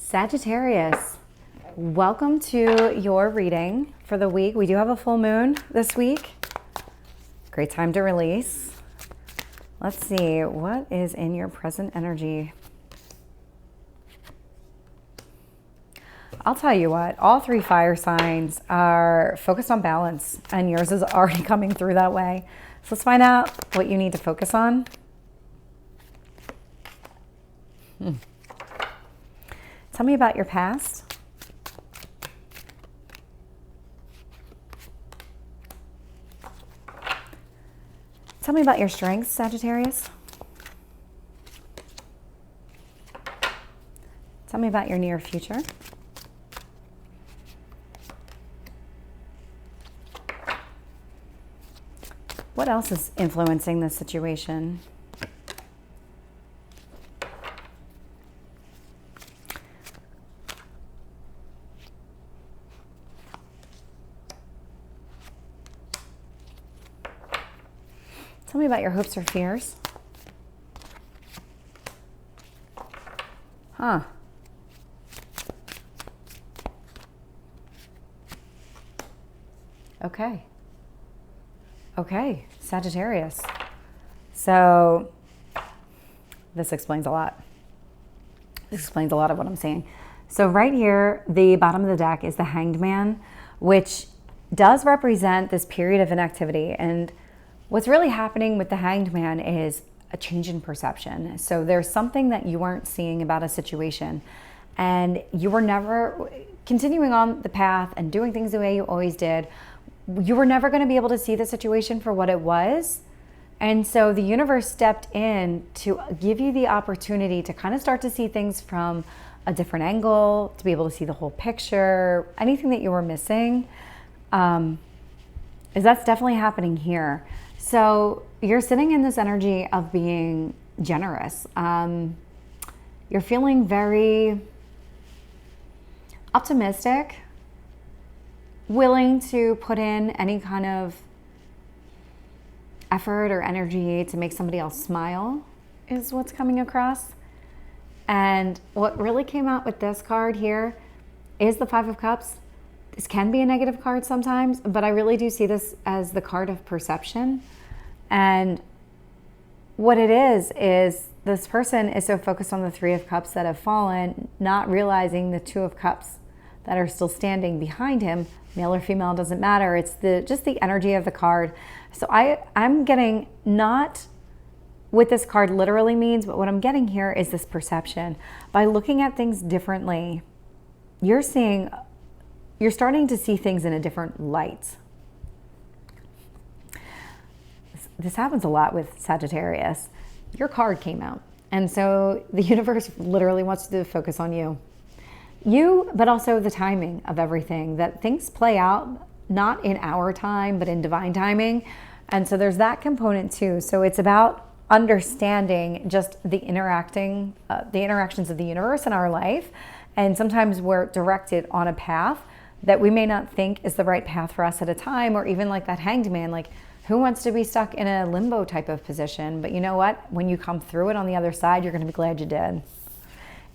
Sagittarius, welcome to your reading for the week. We do have a full moon this week. Great time to release. Let's see, what is in your present energy? I'll tell you what, all three fire signs are focused on balance, and yours is already coming through that way. So let's find out what you need to focus on. Tell me about your past. Tell me about your strengths, Sagittarius. Tell me about your near future. What else is influencing this situation? Tell me about your hopes or fears. Huh. Okay. Okay, Sagittarius. So this explains a lot. This explains a lot of what I'm saying. So right here, the bottom of the deck is the Hanged Man, which does represent this period of inactivity. And what's really happening with the Hanged Man is a change in perception. So there's something that you weren't seeing about a situation, and you were never continuing on the path and doing things the way you always did. You were never going to be able to see the situation for what it was. And so the universe stepped in to give you the opportunity to kind of start to see things from a different angle, to be able to see the whole picture, anything that you were missing. Is that's definitely happening here. So you're sitting in this energy of being generous. You're feeling very optimistic, willing to put in any kind of effort or energy to make somebody else smile is what's coming across. And what really came out with this card here is the Five of Cups. This can be a negative card sometimes, but I really do see this as the card of perception. And what it is this person is so focused on the Three of Cups that have fallen, not realizing the Two of Cups that are still standing behind him. Male or female, doesn't matter. It's just the energy of the card. So I'm getting not what this card literally means, but what I'm getting here is this perception. By looking at things differently, you're starting to see things in a different light. This happens a lot with Sagittarius. Your card came out, and so the universe literally wants to focus on you. But also the timing of everything, that things play out not in our time, but in divine timing. And so there's that component too. So it's about understanding just the interactions of the universe in our life. And sometimes we're directed on a path that we may not think is the right path for us at a time, or even like that Hanged Man, like who wants to be stuck in a limbo type of position? But you know what? When you come through it on the other side, you're going to be glad you did.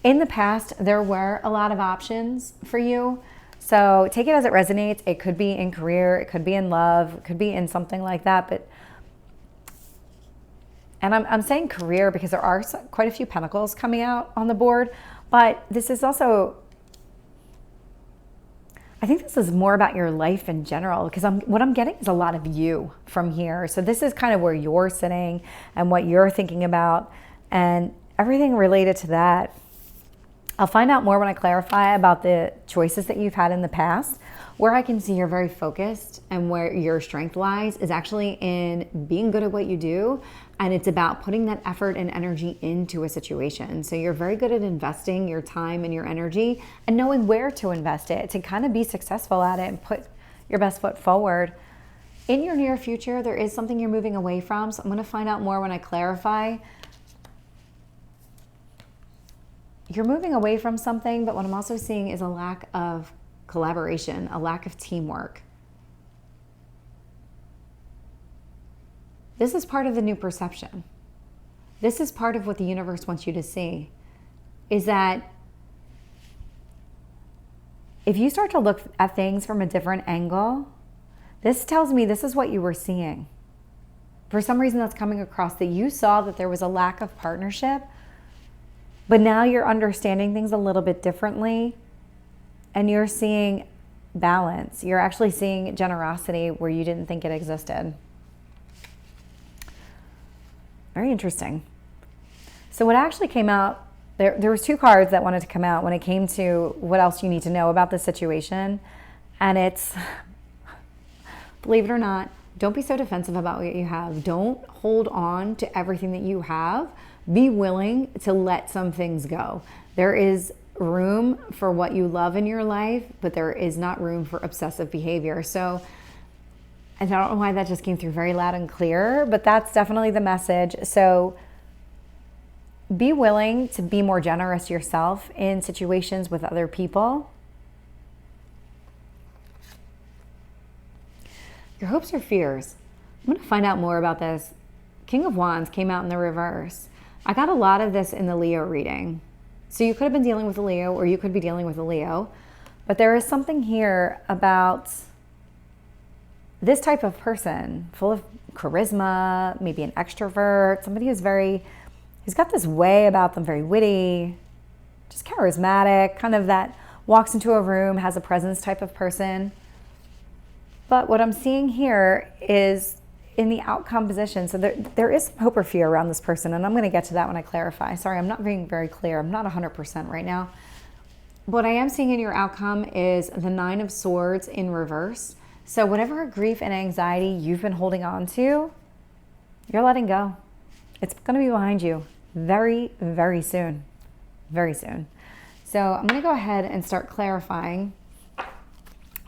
In the past, there were a lot of options for you. So take it as it resonates. It could be in career, it could be in love, it could be in something like that. And I'm saying career because there are quite a few pentacles coming out on the board. But this is also, I think this is more about your life in general, because what I'm getting is a lot of you from here. So this is kind of where you're sitting and what you're thinking about and everything related to that. I'll find out more when I clarify about the choices that you've had in the past. Where I can see you're very focused and where your strength lies is actually in being good at what you do. And it's about putting that effort and energy into a situation. So you're very good at investing your time and your energy and knowing where to invest it to kind of be successful at it and put your best foot forward. In your near future, there is something you're moving away from. So I'm going to find out more when I clarify. You're moving away from something, but what I'm also seeing is a lack of collaboration, a lack of teamwork. This is part of the new perception. This is part of what the universe wants you to see, is that if you start to look at things from a different angle, this tells me this is what you were seeing. For some reason that's coming across, that you saw that there was a lack of partnership, but now you're understanding things a little bit differently, and you're seeing balance. You're actually seeing generosity where you didn't think it existed. Very interesting. So what actually came out, there was 2 cards that wanted to come out when it came to what else you need to know about this situation. And it's, believe it or not, don't be so defensive about what you have. Don't hold on to everything that you have. Be willing to let some things go. There is room for what you love in your life, but there is not room for obsessive behavior. So, and I don't know why that just came through very loud and clear, but that's definitely the message. So be willing to be more generous yourself in situations with other people. Your hopes or fears. I'm going to find out more about this. King of Wands came out in the reverse. I got a lot of this in the Leo reading. So you could have been dealing with a Leo, or you could be dealing with a Leo. But there is something here about this type of person, full of charisma, maybe an extrovert, somebody who's got this way about them, very witty, just charismatic, kind of that walks into a room, has a presence type of person. But what I'm seeing here is in the outcome position. So there is hope or fear around this person, and I'm going to get to that when I clarify. Sorry, I'm not being very clear. I'm not 100% right now. What I am seeing in your outcome is the 9 of Swords in reverse. So whatever grief and anxiety you've been holding on to, you're letting go. It's going to be behind you very, very soon. Very soon. So I'm going to go ahead and start clarifying,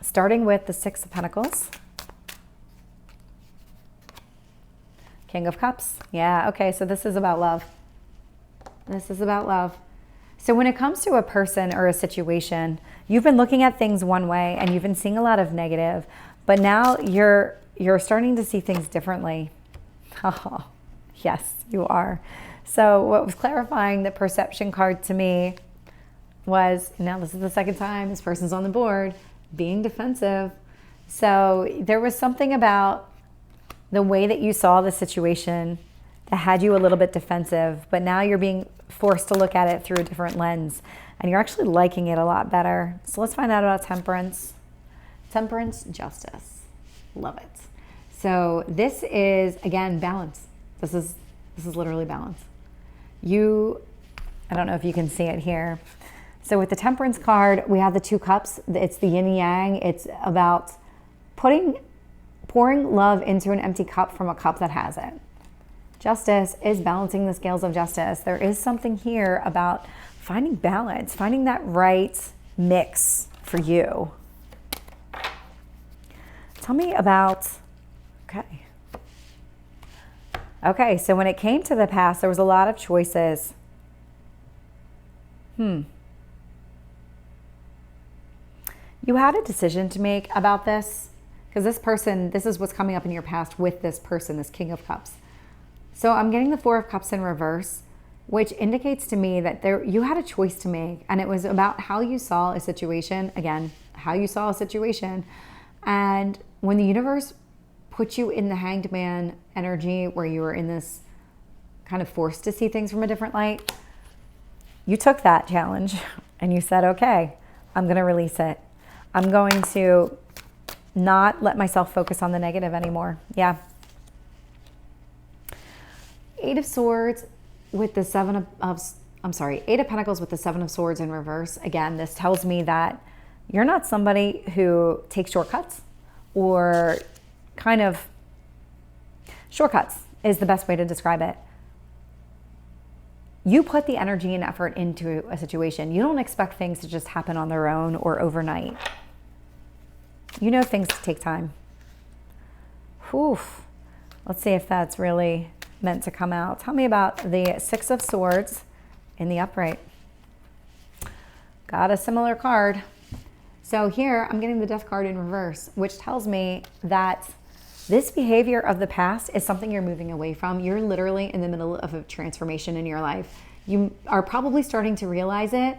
starting with the 6 of Pentacles. King of Cups. Yeah, okay, so this is about love. This is about love. So when it comes to a person or a situation, you've been looking at things one way and you've been seeing a lot of negative, but now you're starting to see things differently. Oh, yes, you are. So what was clarifying the perception card to me was, now this is the second time this person's on the board, being defensive. So there was something about the way that you saw the situation that had you a little bit defensive, but now you're being forced to look at it through a different lens, and you're actually liking it a lot better. So let's find out about Temperance. Temperance, justice. Love it. So this is, again, balance. This is literally balance. I don't know if you can see it here. So with the Temperance card, we have the 2 cups. It's the yin and yang. It's about pouring love into an empty cup from a cup that has it. Justice is balancing the scales of justice. There is something here about finding balance, finding that right mix for you. Tell me about, okay, so when it came to the past, there was a lot of choices. You had a decision to make about this. Because this person, this is what's coming up in your past with this person, this King of Cups. So I'm getting the 4 of Cups in reverse, which indicates to me that you had a choice to make. And it was about how you saw a situation. Again, how you saw a situation. And when the universe put you in the Hanged Man energy, where you were in this kind of forced to see things from a different light, you took that challenge and you said, okay, I'm going to release it. I'm going to not let myself focus on the negative anymore. Yeah. 8 of Swords with the 8 of Pentacles with the 7 of Swords in reverse. Again, this tells me that you're not somebody who takes shortcuts, or kind of shortcuts is the best way to describe it. You put the energy and effort into a situation. You don't expect things to just happen on their own or overnight. You know things take time. Whew. Let's see if that's really meant to come out. Tell me about the 6 of Swords in the upright. Got a similar card. So here I'm getting the Death card in reverse, which tells me that this behavior of the past is something you're moving away from. You're literally in the middle of a transformation in your life. You are probably starting to realize it,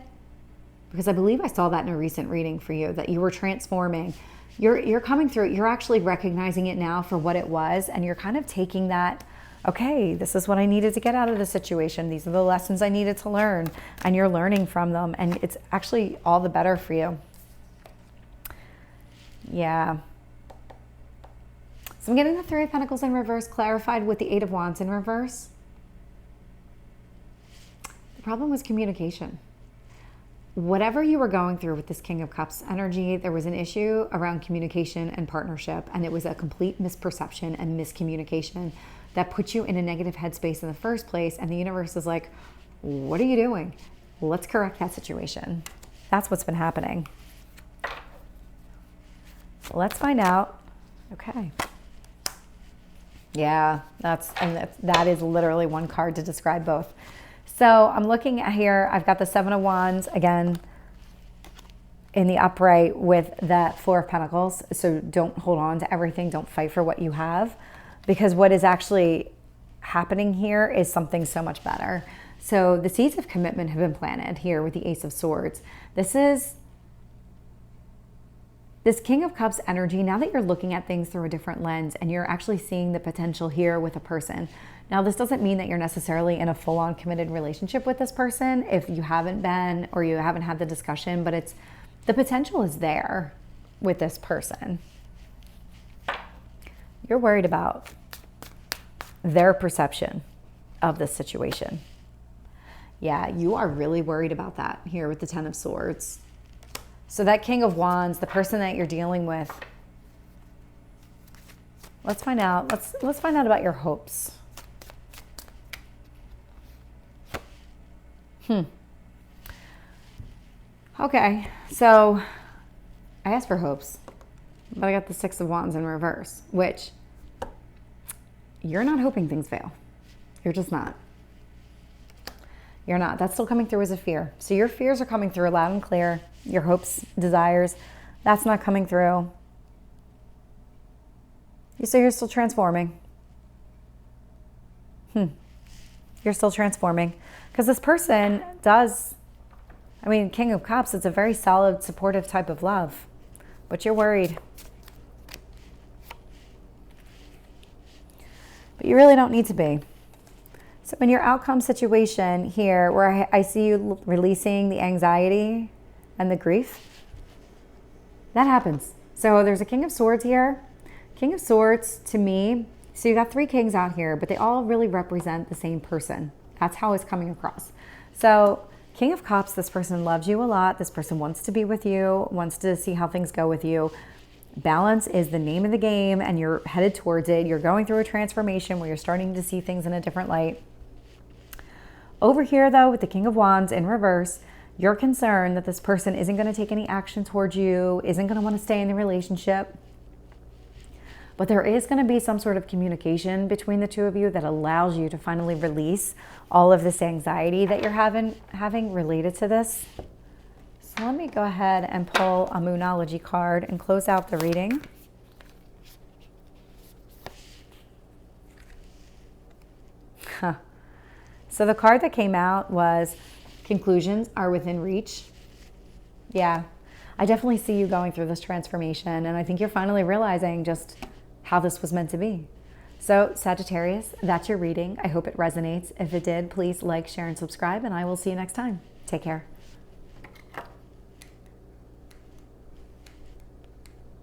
because I believe I saw that in a recent reading for you, that you were transforming. You're coming through, you're actually recognizing it now for what it was, and you're kind of taking that, okay, this is what I needed to get out of the situation. These are the lessons I needed to learn, and you're learning from them, and it's actually all the better for you. Yeah. So I'm getting the Three of Pentacles in reverse clarified with the Eight of Wands in reverse. The problem was communication. Whatever you were going through with this King of Cups energy, there was an issue around communication and partnership, and it was a complete misperception and miscommunication that put you in a negative headspace in the first place, and the universe is like, what are you doing? Let's correct that situation. That's what's been happening. So let's find out. Okay. Yeah, that is literally one card to describe both. So I'm looking at here, I've got the Seven of Wands, again, in the upright with that Four of Pentacles. So don't hold on to everything. Don't fight for what you have, because what is actually happening here is something so much better. So the seeds of commitment have been planted here with the Ace of Swords. This King of Cups energy, now that you're looking at things through a different lens and you're actually seeing the potential here with a person. Now, this doesn't mean that you're necessarily in a full-on committed relationship with this person if you haven't been, or you haven't had the discussion, but the potential is there with this person. You're worried about their perception of this situation. Yeah, you are really worried about that here with the Ten of Swords. So that King of Wands, the person that you're dealing with, let's find out. Let's find out about your hopes. Okay, so I asked for hopes, but I got the Six of Wands in reverse, which you're not hoping things fail. You're just not. You're not. That's still coming through as a fear. So your fears are coming through loud and clear. Your hopes, desires, that's not coming through. So you're still transforming. You're still transforming. Because this person does, I mean, King of Cups, it's a very solid, supportive type of love. But you're worried. But you really don't need to be. So in your outcome situation here, where I see you releasing the anxiety and the grief, that happens. So there's a King of Swords here. King of Swords, to me, so you got three kings out here, but they all really represent the same person. That's how it's coming across. So King of Cups, this person loves you a lot. This person wants to be with you, wants to see how things go with you. Balance is the name of the game, and you're headed towards it. You're going through a transformation where you're starting to see things in a different light. Over here, though, with the King of Wands in reverse, you're concerned that this person isn't going to take any action towards you, isn't going to want to stay in the relationship. But there is going to be some sort of communication between the two of you that allows you to finally release all of this anxiety that you're having related to this. So let me go ahead and pull a Moonology card and close out the reading. So the card that came out was conclusions are within reach. Yeah, I definitely see you going through this transformation, and I think you're finally realizing just how this was meant to be. So Sagittarius, that's your reading. I hope it resonates. If it did, please like, share, and subscribe, and I will see you next time. Take care.